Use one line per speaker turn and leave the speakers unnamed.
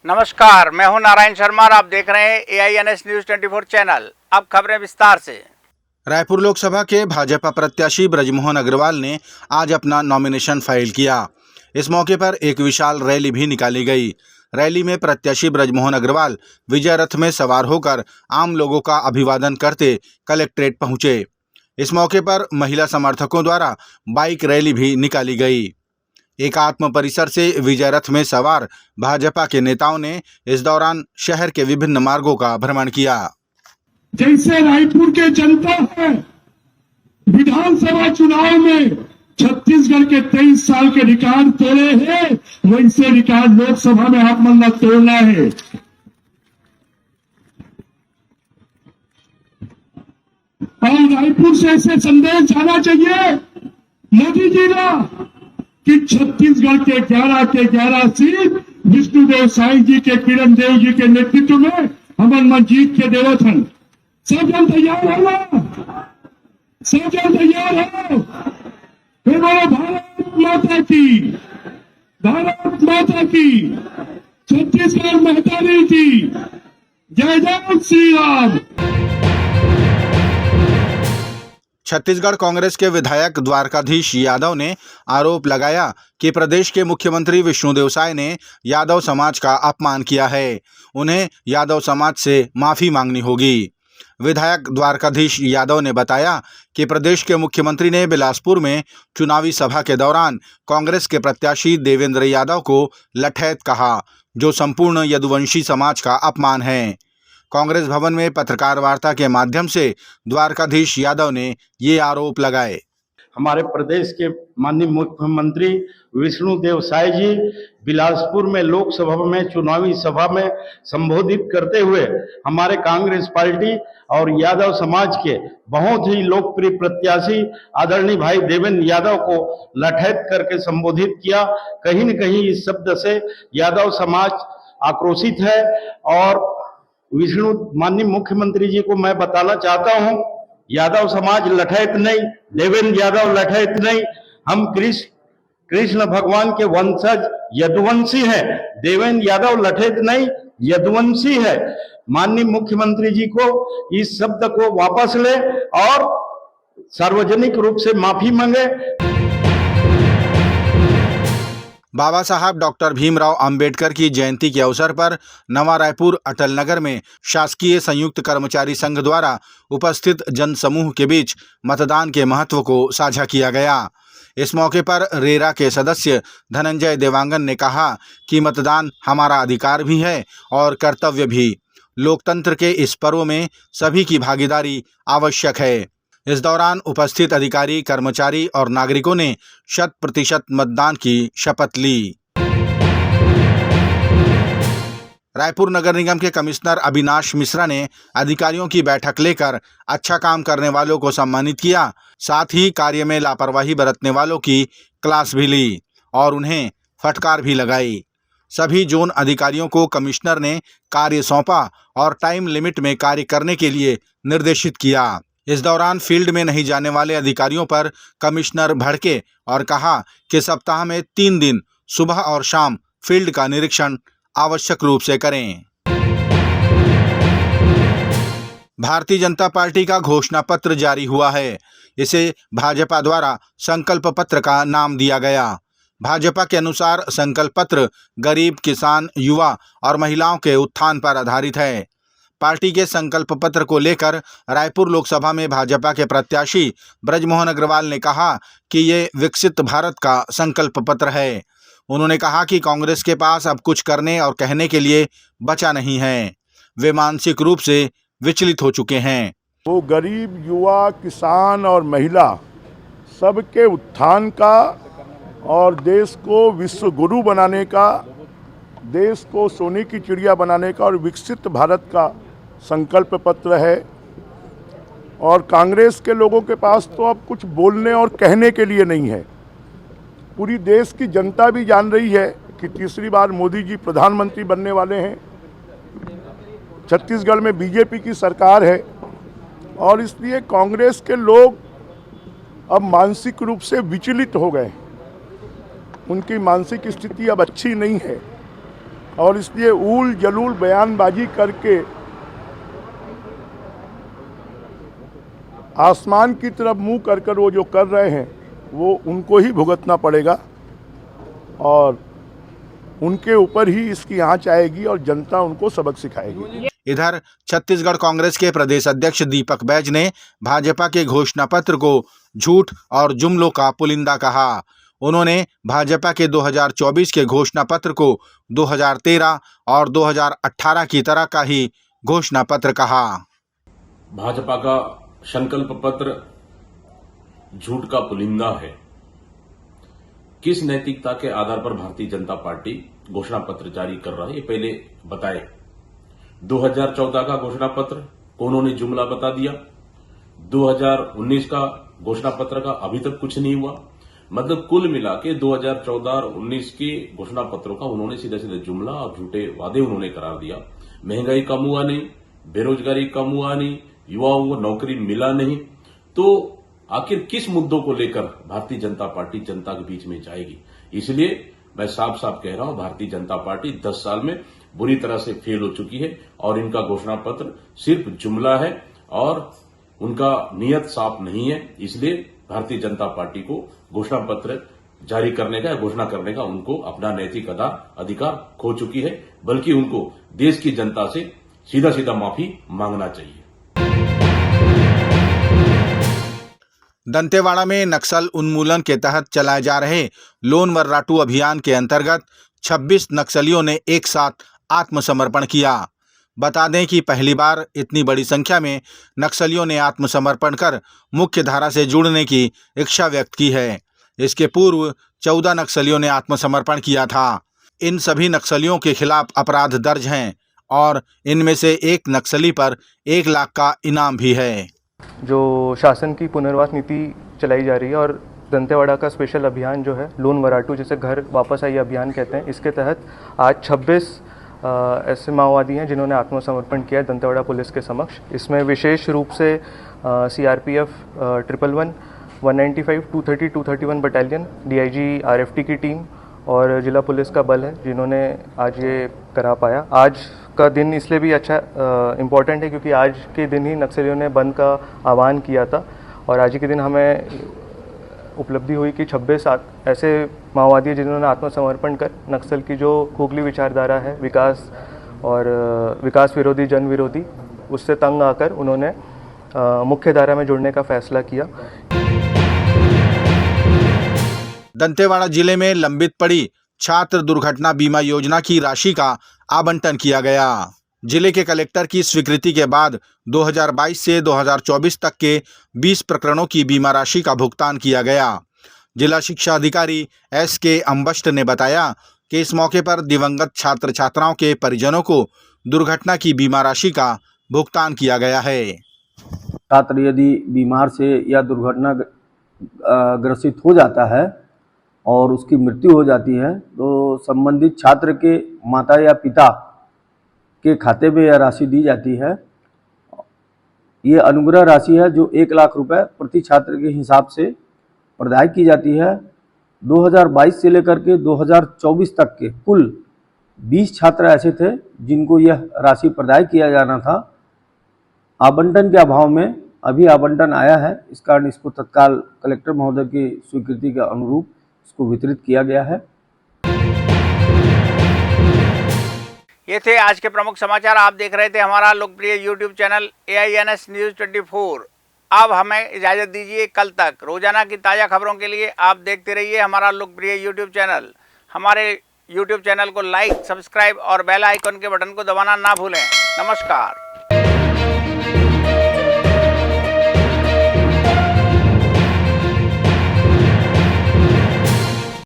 नमस्कार, मैं हूं नारायण शर्मा और आप देख रहे हैं AINS न्यूज 24 चैनल। अब खबरें विस्तार से।
रायपुर लोकसभा के भाजपा प्रत्याशी ब्रजमोहन अग्रवाल ने आज अपना नॉमिनेशन फाइल किया। इस मौके पर एक विशाल रैली भी निकाली गई। रैली में प्रत्याशी ब्रजमोहन अग्रवाल विजय रथ में सवार होकर आम लोगों का अभिवादन करते कलेक्ट्रेट पहुंचे। इस मौके पर महिला समर्थकों द्वारा बाइक रैली भी निकाली गई। एकात्म परिसर से विजय रथ में सवार भाजपा के नेताओं ने इस दौरान शहर के विभिन्न मार्गों का भ्रमण किया।
जैसे रायपुर के जनता है विधानसभा चुनाव में छत्तीसगढ़ के 23 साल के रिकॉर्ड तोड़े हैं, वैसे रिकॉर्ड लोकसभा में आप मन तोड़ना है। और रायपुर से ऐसे संदेश जाना चाहिए मोदी जी का कि छत्तीसगढ़ के 11 के 11 सीट विष्णुदेव साई जी के किरण देव जी के नेतृत्व में हमन मन जीत के देवथन। सब जन तैयार हो ना? सब जन तैयार हो? फिर बोलो भारत माता की, भारत माता की, छत्तीसगढ़ महतारी की, जय जय श्री राम।
छत्तीसगढ़ कांग्रेस के विधायक द्वारकाधीश यादव ने आरोप लगाया कि प्रदेश के मुख्यमंत्री विष्णुदेव साय ने यादव समाज का अपमान किया है। उन्हें यादव समाज से माफी मांगनी होगी। विधायक द्वारकाधीश यादव ने बताया कि प्रदेश के मुख्यमंत्री ने बिलासपुर में चुनावी सभा के दौरान कांग्रेस के प्रत्याशी देवेंद्र यादव को लठैत कहा, जो संपूर्ण यदुवंशी समाज का अपमान है। कांग्रेस भवन में पत्रकार वार्ता के माध्यम से द्वारकाधीश यादव ने ये आरोप लगाए।
हमारे प्रदेश के माननीय मुख्यमंत्री विष्णुदेव साय जी बिलासपुर में लोकसभा में चुनावी सभा में संबोधित करते हुए हमारे कांग्रेस पार्टी और यादव समाज के बहुत ही लोकप्रिय प्रत्याशी आदरणीय भाई देवेंद्र यादव को लठैत करके संबोधित किया। कहीं न कहीं इस शब्द से यादव समाज आक्रोशित है और माननीय मुख्यमंत्री जी को मैं बताना चाहता हूं, यादव समाज लठैत नहीं, देवेंद्र यादव लठैत नहीं। हम कृष्ण भगवान के वंशज यदुवंशी हैं। देवेंद्र यादव लठैत नहीं, यदुवंशी है। माननीय मुख्यमंत्री जी को इस शब्द को वापस ले और सार्वजनिक रूप से माफी मांगे।
बाबा साहब डॉक्टर भीमराव अंबेडकर की जयंती के अवसर पर नवा रायपुर अटल नगर में शासकीय संयुक्त कर्मचारी संघ द्वारा उपस्थित जनसमूह के बीच मतदान के महत्व को साझा किया गया। इस मौके पर रेरा के सदस्य धनंजय देवांगन ने कहा कि मतदान हमारा अधिकार भी है और कर्तव्य भी। लोकतंत्र के इस पर्व में सभी की भागीदारी आवश्यक है। इस दौरान उपस्थित अधिकारी, कर्मचारी और नागरिकों ने 100% मतदान की शपथ ली। रायपुर नगर निगम के कमिश्नर अविनाश मिश्रा ने अधिकारियों की बैठक लेकर अच्छा काम करने वालों को सम्मानित किया। साथ ही कार्य में लापरवाही बरतने वालों की क्लास भी ली और उन्हें फटकार भी लगाई। सभी जोन अधिकारियों को कमिश्नर ने कार्य सौंपा और टाइम लिमिट में कार्य करने के लिए निर्देशित किया। इस दौरान फील्ड में नहीं जाने वाले अधिकारियों पर कमिश्नर भड़के और कहा कि सप्ताह में 3 दिन सुबह और शाम फील्ड का निरीक्षण आवश्यक रूप से करें। भारतीय जनता पार्टी का घोषणा पत्र जारी हुआ है। इसे भाजपा द्वारा संकल्प पत्र का नाम दिया गया। भाजपा के अनुसार संकल्प पत्र गरीब, किसान, युवा और महिलाओं के उत्थान पर आधारित है। पार्टी के संकल्प पत्र को लेकर रायपुर लोकसभा में भाजपा के प्रत्याशी ब्रजमोहन अग्रवाल ने कहा कि ये विकसित भारत का संकल्प पत्र है। उन्होंने कहा कि कांग्रेस के पास अब कुछ करने और कहने के लिए बचा नहीं है। वे मानसिक रूप से विचलित हो चुके हैं।
वो गरीब, युवा, किसान और महिला सबके उत्थान का और देश को विश्व गुरु बनाने का, देश को सोने की चिड़िया बनाने का और विकसित भारत का संकल्प पत्र है। और कांग्रेस के लोगों के पास तो अब कुछ बोलने और कहने के लिए नहीं है। पूरी देश की जनता भी जान रही है कि तीसरी बार मोदी जी प्रधानमंत्री बनने वाले हैं। छत्तीसगढ़ में बीजेपी की सरकार है और इसलिए कांग्रेस के लोग अब मानसिक रूप से विचलित हो गए। उनकी मानसिक स्थिति अब अच्छी नहीं है। और इसलिए ऊल जलूल बयानबाजी करके आसमान की तरफ मुंह कर वो जो कर रहे हैं वो उनको ही भुगतना पड़ेगा और उनके ऊपर ही इसकी आंच आएगी और जनता उनको सबक सिखाएगी।
इधर छत्तीसगढ़ कांग्रेस के प्रदेश अध्यक्ष दीपक बैज ने भाजपा के घोषणा पत्र को झूठ और जुमलों का पुलिंदा कहा। उन्होंने भाजपा के 2024 के घोषणा पत्र को 2013 और 2018 की तरह का ही घोषणा पत्र कहा।
भाजपा का संकल्प पत्र झूठ का पुलिंदा है। किस नैतिकता के आधार पर भारतीय जनता पार्टी घोषणा पत्र जारी कर रहा है, ये पहले बताए। 2014 का घोषणा पत्र को उन्होंने जुमला बता दिया। 2019 का घोषणा पत्र का अभी तक कुछ नहीं हुआ। मतलब कुल मिला के 2014 और 19 के घोषणा पत्रों का उन्होंने सीधे सीधे जुमला और झूठे वादे उन्होंने करार दिया। महंगाई कम हुआ नहीं, बेरोजगारी कम हुआ नहीं, युवाओं को नौकरी मिला नहीं। तो आखिर किस मुद्दों को लेकर भारतीय जनता पार्टी जनता के बीच में जाएगी? इसलिए मैं साफ साफ कह रहा हूं, भारतीय जनता पार्टी 10 साल में बुरी तरह से फेल हो चुकी है और इनका घोषणा पत्र सिर्फ जुमला है और उनका नियत साफ नहीं है। इसलिए भारतीय जनता पार्टी को घोषणा पत्र जारी करने का या घोषणा करने का उनको अपना नैतिक अधिकार खो चुकी है, बल्कि उनको देश की जनता से सीधा सीधा माफी मांगना चाहिए।
दंतेवाड़ा में नक्सल उन्मूलन के तहत चलाए जा रहे लोन वर्राटू अभियान के अंतर्गत 26 नक्सलियों ने एक साथ आत्मसमर्पण किया। बता दें कि पहली बार इतनी बड़ी संख्या में नक्सलियों ने आत्मसमर्पण कर मुख्य धारा से जुड़ने की इच्छा व्यक्त की है। इसके पूर्व 14 नक्सलियों ने आत्मसमर्पण किया था। इन सभी नक्सलियों के खिलाफ अपराध दर्ज हैं और इनमें से एक नक्सली पर 1 लाख का इनाम भी है।
जो शासन की पुनर्वास नीति चलाई जा रही है और दंतेवाड़ा का स्पेशल अभियान जो है लोन वर्राटू, जिसे घर वापस आई अभियान कहते हैं, इसके तहत आज 26 ऐसे माओवादी हैं जिन्होंने आत्मसमर्पण किया है दंतेवाड़ा पुलिस के समक्ष। इसमें विशेष रूप से CRPF 111, 195, 230, 231 बटालियन, DIG RFT की टीम और जिला पुलिस का बल है जिन्होंने आज ये करा पाया। आज का दिन इसलिए भी अच्छा इम्पॉर्टेंट है क्योंकि आज के दिन ही नक्सलियों ने बंद का आह्वान किया था और आज ही के दिन हमें उपलब्धि हुई कि 26 ऐसे माओवादी हैं जिन्होंने आत्मसमर्पण कर नक्सल की जो खोखली विचारधारा है, विकास विरोधी, जन विरोधी, उससे तंग आकर उन्होंने मुख्य धारा में जुड़ने का फैसला किया।
दंतेवाड़ा जिले में लंबित पड़ी छात्र दुर्घटना बीमा योजना की राशि का आवंटन किया गया। जिले के कलेक्टर की स्वीकृति के बाद 2022 से 2024 तक के 20 प्रकरणों की बीमा राशि का भुगतान किया गया। जिला शिक्षा अधिकारी SK अम्बष्ट ने बताया कि इस मौके पर दिवंगत छात्र छात्राओं के परिजनों को दुर्घटना की बीमा राशि का भुगतान किया गया है।
छात्र यदि बीमार से या दुर्घटना ग्रसित हो जाता है और उसकी मृत्यु हो जाती है तो संबंधित छात्र के माता या पिता के खाते में यह राशि दी जाती है। ये अनुग्रह राशि है जो 1 लाख रुपए प्रति छात्र के हिसाब से प्रदाय की जाती है। 2022 से लेकर के 2024 तक के कुल 20 छात्र ऐसे थे जिनको यह राशि प्रदाय किया जाना था। आवंटन के अभाव में अभी आवंटन आया है, इस कारण इसको तत्काल कलेक्टर महोदय की स्वीकृति के अनुरूप इसको वितरित किया गया है।
ये थे आज के प्रमुख समाचार। आप देख रहे थे हमारा लोकप्रिय YouTube चैनल AINS News 24। अब हमें इजाजत दीजिए, कल तक रोजाना की ताज़ा खबरों के लिए आप देखते रहिए हमारा लोकप्रिय YouTube चैनल। हमारे YouTube चैनल को लाइक, सब्सक्राइब और बेल आइकन के बटन को दबाना ना भूलें। नमस्कार।